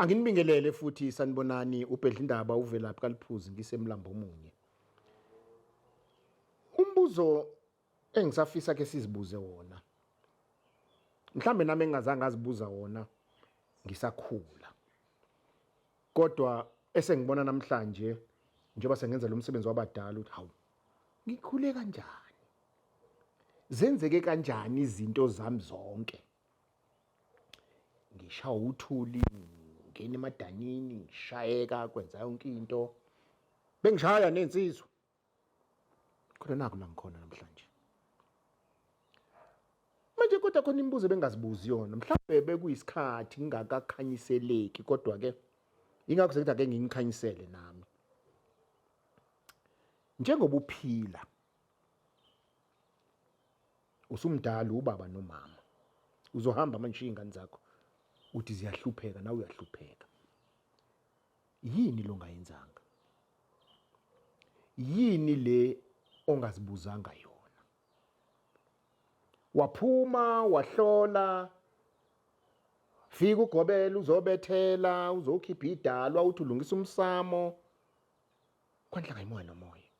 Anginibingelele futhi sanibonani ubhedlindaba uvelaphi kaliphuzi ngisemlambo omunye. Umbuzo engisafisa ke sizibuze wona. Mhlambe nami engazange azibuza wona ngisakhula. Kodwa esengibona namhlanje njengoba sengenza lo msebenzi wabadala ukuthi hawu ngikhule kanjani? Zenzeke kanjani izinto zami zonke? Ngishawa uthuli ngene emadanini ngishayeka kwenza yonke into bengishaya nensizwa kodwa naku la ngikhona namhlanje manje kodwa khona imibuzo bengazibuzi yona mhlawumbe bekuyisikhathi ngingakakhanyiseleki kodwa ke ingakho sekuthi ake ngingikhanyisele nami njengoba uphila usumdala ubaba nomama uzohamba manje izingane zakho uthi ziyahlupheka nawe uyahlupheka yini lo ngayenzanga yini le ongazibuzanga yona waphuma wahlola fika ugobela uzobethela uzokhipha idalwa uthi ulungisa umsamo kwanhla kayimoya nomoya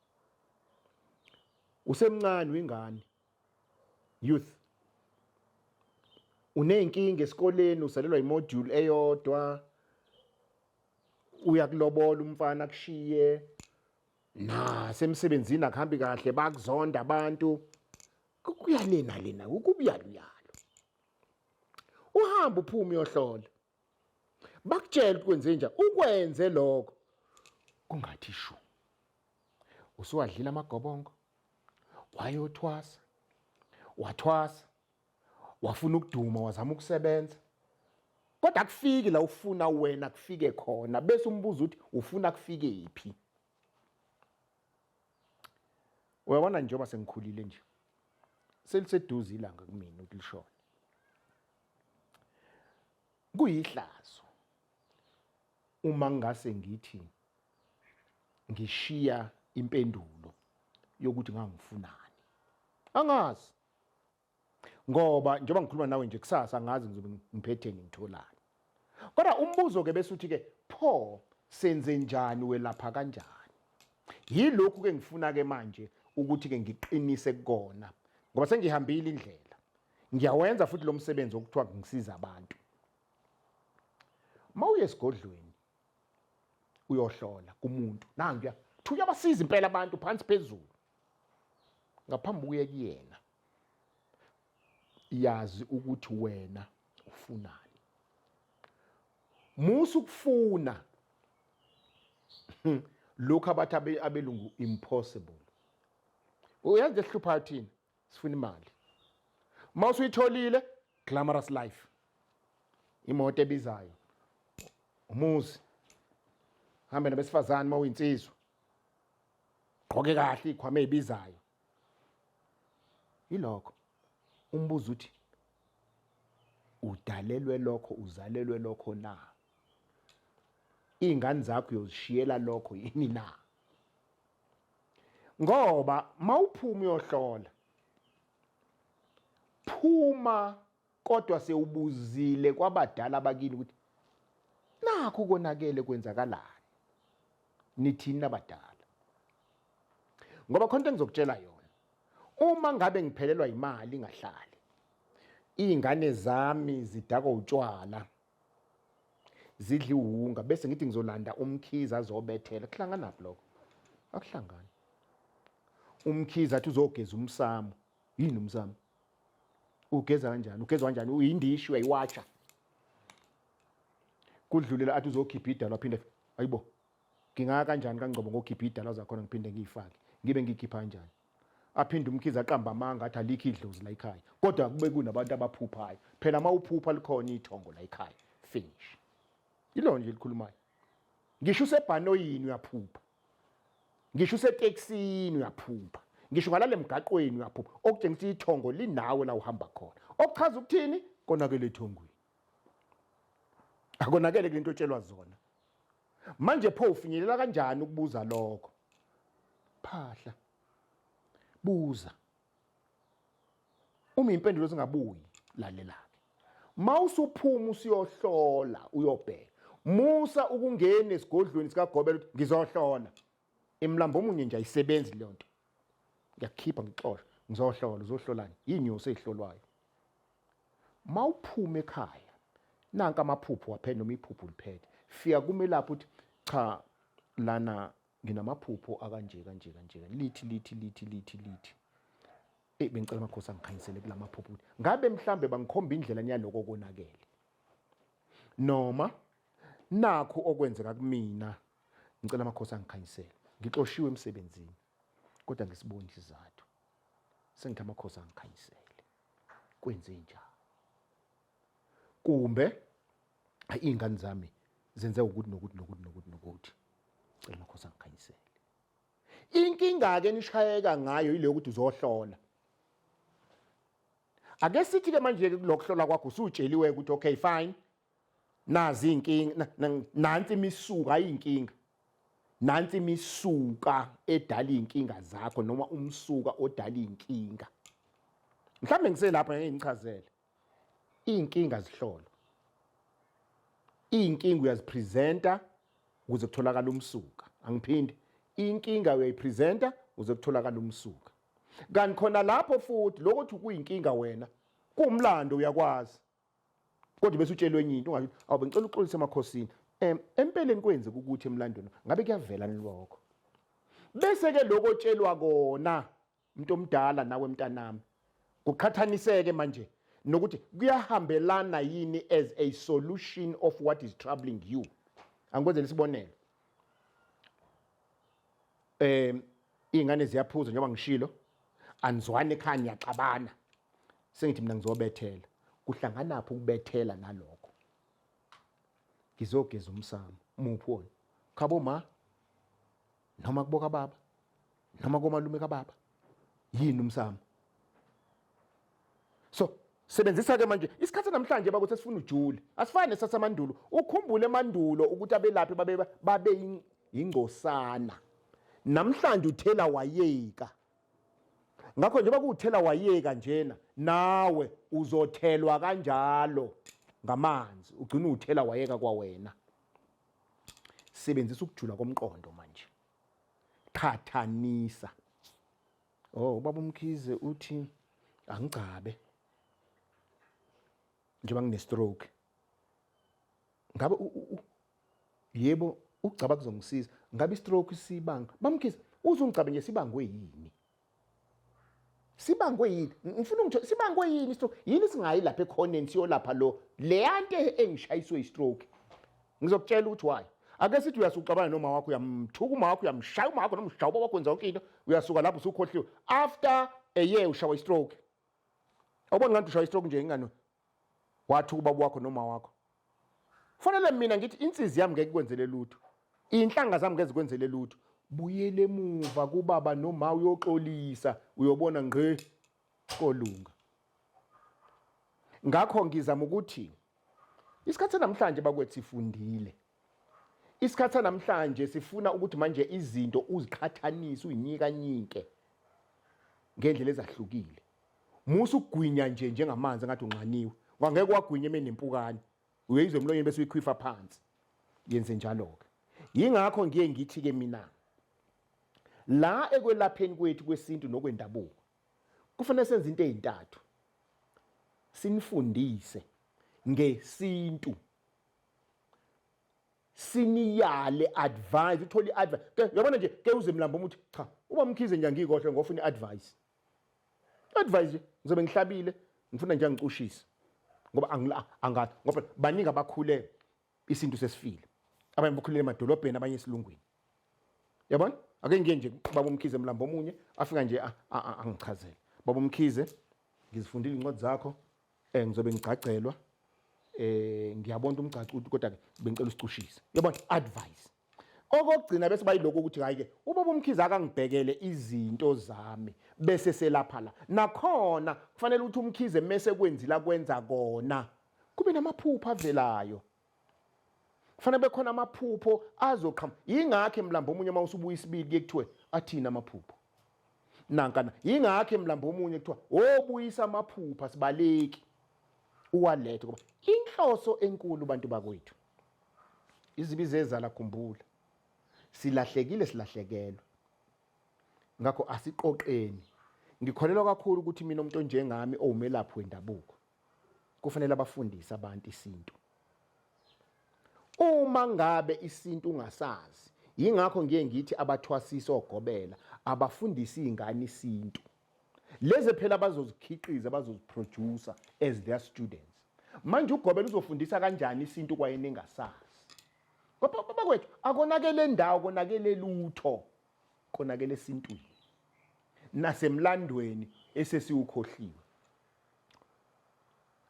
usemncane wingane youth unenkinga esikoleni usalelwa imodule eyodwa uyakulobola umfana kushiye na semsebenzini akuhambi kahle bakuzonda abantu kuyalena ukubuyaluyalo uhamba uphuma uyohlola bakutshela ukwenze nje ukwenze lokho kungathi shu usuwadlila amagobongo wayothwasa wathwasa wafuna ukuduma wazama ukusebenza kodwa akufiki la ufuna wena kufike khona bese umbuzo uthi ufuna kufike iphi uyabona njengoba sengikhulile nje seliseduze ilanga kumina ukuthi lishone kuyihlazo uma ngase ngithi ngishiya impendulo yokuthi ngangifunani angazi ngoba njengoba ngikhuluma nawe nje kusasa angazi ngizobe ngiphethe ngitholani kodwa umbuzo ke bese uthi ke pho senze njani welapha kanjani yilokhu ke ngifuna ke manje ukuthi ke ngiqinise kukona ngoba sengihambile indlela ngiyawenza futhi lo msebenzi okuthiwa ngisiza abantu mawuye esigodlweni uyohlola kumuntu nangiya thuya basiza impela abantu phansi phezulu ngaphambi kuye kuyena yazi ukuthi wena ufunani musu ukufuna lokho abathi abelungu impossible uyazi esihluphayo thina sifuna imali mawusuyitholile glamorous life imoto ebizayo umuzi hambe nabesifazane mawuyinsizwa gqoke kahle ikhwame ezibizayo ilokho umbuzo uthi udalelwe lokho uzalelwe lokho na izingane zakho uyozishiyela lokho yini na ngoba mawuphuma uyohlola phuma kodwa sewubuzile kwabadala abakini ukuthi nakho konakele kwenzakalani nithini abadala ngoba khona into engizokutshela yona uma ngabe ngiphelelwa imali ngahlali izingane zami zidakwa utshwala zidli uhunga bese ngithi ngizolanda umkhize azobethela kuhlangana naphi lokho akuhlangani umkhize athi uzogeza umsamo yini umsamo ugeza kanjani ugeza kanjani uyindishi uyayiwatsha kudlulela athi uzokhipha idalwa aphinde ayibo ngingaka kanjani kangcobo ngokhipha idalwa zakhona ngiphinde ngiyifake ngibe ngikhipha kanjani aphinde umkhize aqamba amanga athi alikho idlozi la ekhaya kodwa kube kunabantu abaphuphayo phela mawuphupha likhona ithongo la ekhaya finish ilo nje likhulumayo ngisho usebhanoyini uyaphupha, ngisho useteksini uyaphupha, ngisho ngalale emgaqweni uyaphupha, okutshengisa ithongo linawe la uhamba khona, okuchaza ukuthini konakele ethongweni, akonakele kule nto otshelwa zona. Manje pho ufinyelela kanjani ukubuza lokho? Phahla buza. Uma impendulo zingabuyi lalela-ke, mawusuphuma usiyohlola uyobheka, musa ukungena esigodlweni sikagobela ukuthi ngizohlola. Imlambo omunye nje ayisebenzi le nto, ngiyakhipha ngixoxa ngizohlola. Uzohlolani? Yinyosi ezihlolwayo. Mawuphuma ekhaya nanka amaphupho waphela noma iphupho liphethe, fika kumelapha uthi cha lana nginamaphupho akanje kanje kanje, lithi bengicela amakhosi angikhanyisele kulamaphupho ukuthi ngabe mhlambe bangikhomba indlela nyaloko konakele, noma nakho okwenzeka kumina, ngicela amakhosi angikhanyisele, ngixoshiwe emsebenzini kodwa ngisiboni isizathu, sengithi amakhosi angikhanyisele, kwenze njani? Kumbe iy'ngane zami zenze ukuthi nokuthi, cela amakhosi angikhanyisele. Inkinga-ke nishayeka ngayo yile yokuthi uzohlola. Ake sithi-ke manje-ke kulokuhlola kwakho usutsheliwe ukuthi okay fine, nazi inkinga, nansi imisuka yinkinga, nansi imisuka edala iy'nkinga zakho, noma umsuka odala iy'nkinga. Mhlawumbe ngiselapha ngeke ngichazele. Iy'nkinga zihlolo, iy'nkinga uyazipresenta ukuze kutholakala umsuka. Angiphindi, inkinga uyayipresenta ukuze kutholakala umsuka. Kanti khona lapho futhi lokuthi kuyinkinga wena kuwumlando uyakwazi, kodwa bese utshelwe enye into ungathi awu bengicela uxolise emakhosini, empeleni kwenzeka ukuthi emlandweni ngabe kuyavela nilokho. Bese-ke lokho otshelwa kona umuntu omdala nawe mntanami kuqhathaniseke manje nokuthi kuyahambelana yini as a solution of what is troubling you. Angikwenzela isibonelo. Iy'ngane ziyaphuza njengoba ngishilo, anizwani ekhaya niyaxabana, sengithi mina ngizobethela. Kuhlanganaphi ukubethela nalokho? Ngizogeza umsamo, muphi wona? Khabo ma, noma kuboka baba, noma komalume kababa, yini umsamo? So sebenzisa-ke manje isikhathi namhlanje bakuthi sifuna ujule, asifani nesasemandulo. Ukhumbule emandulo ukuthi abelaphi babe ingcosana. Namhlanje uthela wayeka. Ngakho njengoba kuwuthela wayeka njena, nawe uzothelwa kanjalo ngamanzi, ugcina uthela wayeka kwawena. Sebenzisa ukujula komqondo manje, qhathanisa. Oh, ubaba uMkhize uthi angicabe njengoba ngine-stroke. Ngabe yebo ukucaba kuzongisiza. Ngabe i-stroke isibanga bamkhize uzungicabe nje sibangwe yini? Sibangwe yini? Ngifuna ngitho sibangwe yini i-stroke? Yini singayi lapha ekhoneni siyolapha le ante engishayiswe i-stroke? Ngizokutshela ukuthi why. Ake sithi uyasucabana noma wakho, uyamthuka uma wakho, uyamshaya uma wakho, noma ushaya wakho wenza yonke into, uyasuka lapho usukhohliwe. After a year ushawa i-stroke. Awubona ngathi ushawa i-stroke nje ingane wathuka ubaba wakho noma wakho. Kufanele mina ngithi insizi yami ngeke kwenzele lutho, inhlanga zami ngeke zikwenzele lutho. Buyele emuva kubaba noma uyoxolisa, uyobona ngqe kolunga. Ngakho ngizama ukuthi isikhathi namhlanje bakwethu sifundile. Isikhathi namhlanje sifuna ukuthi manje izinto uziqhathanise, uyinyikanyike ngendlela ezahlukile. Musu ukugwinya nje njengamanzi ngathi unqaniwe. Ngeke wagwinya emenempukane, uyizwe emlonyeni bese uyikhwifa phansi. Yenze njalo-ke. Yingakho ngiye ngithi-ke mina la ekwelapheni kwethu kwesintu nokwendabuko kufanele senze into ezintathu. Sinifundise ngesintu, siniyale advice, uthole advice. Yabona nje ke uze mlambo umuthi cha uba Mkhize nje ngikohle ngofuna advice. Advice nje ngizobe ngihlabile, ngifuna nje ngicushise. Ngoba angathi ngoba baningi abakhule isintu sesifile. Abanye bakhulele emadolobheni, abanye esilungwini. Yabona? Ake ngiye nje baba uMkhize mlambo omunye afika nje angichazele. Baba uMkhize ngizifundile incwadi zakho, ngizobe ngigcacelwa. Ngiyabona umgcacuthi kodwa ke bengicela usicushise. Yabona advice. okugcina bese bayiloko ukuthi hayi ke ubaba umkhize akangibhekele izinto zami bese selapha la nakhona kufanele ukuthi umkhize mase kwenzila kwenza kona kube namaphupho avelayo kufanele bekhona amaphupho azoqhama ingakho emlambo omunye mawusubuya isibili kuyekuthiwe athina amaphupho nankana ingakho emlambo omunye kuthiwa obuyisa amaphupho sibaleki uwalethe ngoba inhloso enkulu bantu bakwethu izibizo ezala khumbula silahlekelwe ngakho asiqoqeni ngikholelwa kakhulu ukuthi mina umuntu onjengami owumelaphi wendabuko kufanele abafundise abantu isintu uma ngabe isintu ungasazi yingakho ngiye ngithi abathwasisi ogobela abafundisi izingane isintu leze phela bazozikhiqiza bazoziproducer as their students manje ugobela uzofundisa kanjani isintu kwayena engasazi ngoba bakwethu akonakele indawo konakele lutho konakele esintwini nasemlandweni esesiwukhohliwe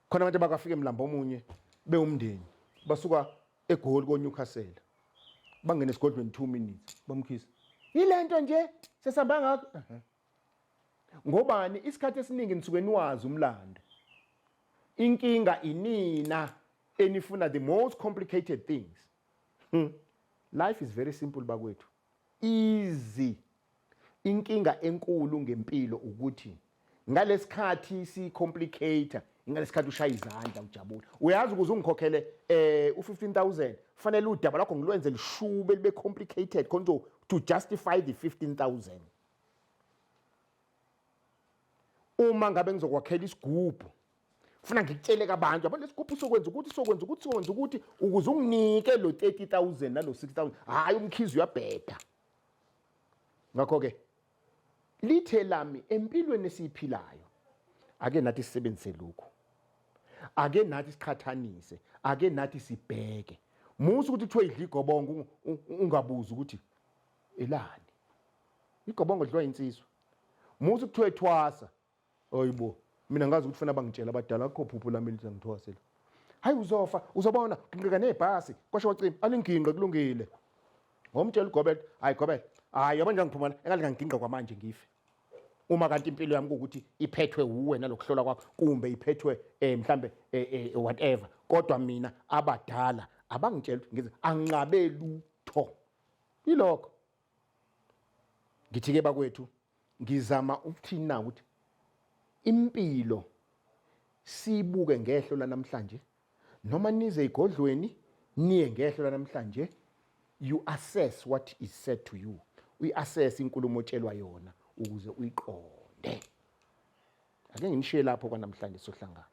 khona abantu bakafika emlambo omunye bewumndeni basuka eGoli koNewcastle bangena esigodlweni 2 minutes bamkhisa ilento nje sesihamba ngakho ngobani isikhathi esiningi nisuke niwazi umlando inkinga inina enifuna the most complicated things life is very simple bakwethu easy inkinga enkulu ngempilo ukuthi ngalesikhathi si complicate ngalesikhathi ushaya izandla ujabula uyazi ukuze ungikhokhele u15000 kufanele udaba lakho ngilwenze lishube libe complicated konto to justify the 15000 uma ngabe ngizokwakhela isigubhu ufuna ngikutshele kabantu yabo lesigubhu sokwenza ukuthi ukuze unginike lo 30000 nalo 6000 hayi umkhizi uyabheda ngakho ke lithe lami empilweni esiphilayo ake nathi sisebenzise lokho ake nathi siqhathanise ake nathi sibheke musu ukuthi kuthiwe idla igobongo ungabuza ukuthi elani igobongo lidliwa insizwa musu kuthiwe thwasa oyibo mina ngazi ukuthi ufuna bangitshela abadala akho phupho lami lithi ngithwasela hayi uzofa uzobona ngingqika nebhasi kwasho wacima alinginqe kulungile ngomtshela ugobela hayi gobela hayi yabo nje ngiphumana engalinganginqe kwamanje ngife uma kanti impilo yami ukuthi iphethwe uwe nalokuhlola kwakho kumbe iphethwe mhlambe whatever kodwa mina abadala abangitshela ngize anqabe lutho ilokho ngithi ke bakwethu ngizama ukuthina ukuthi impilo sibuke ngehlo lanamhlanje noma nize igodlweni niye ngehlo lanamhlanje you assess what is said to you uyi-assess inkulumo otshelwa yona ukuze uyiqonde ake nginishiye lapho kwanamhlanje sohlangana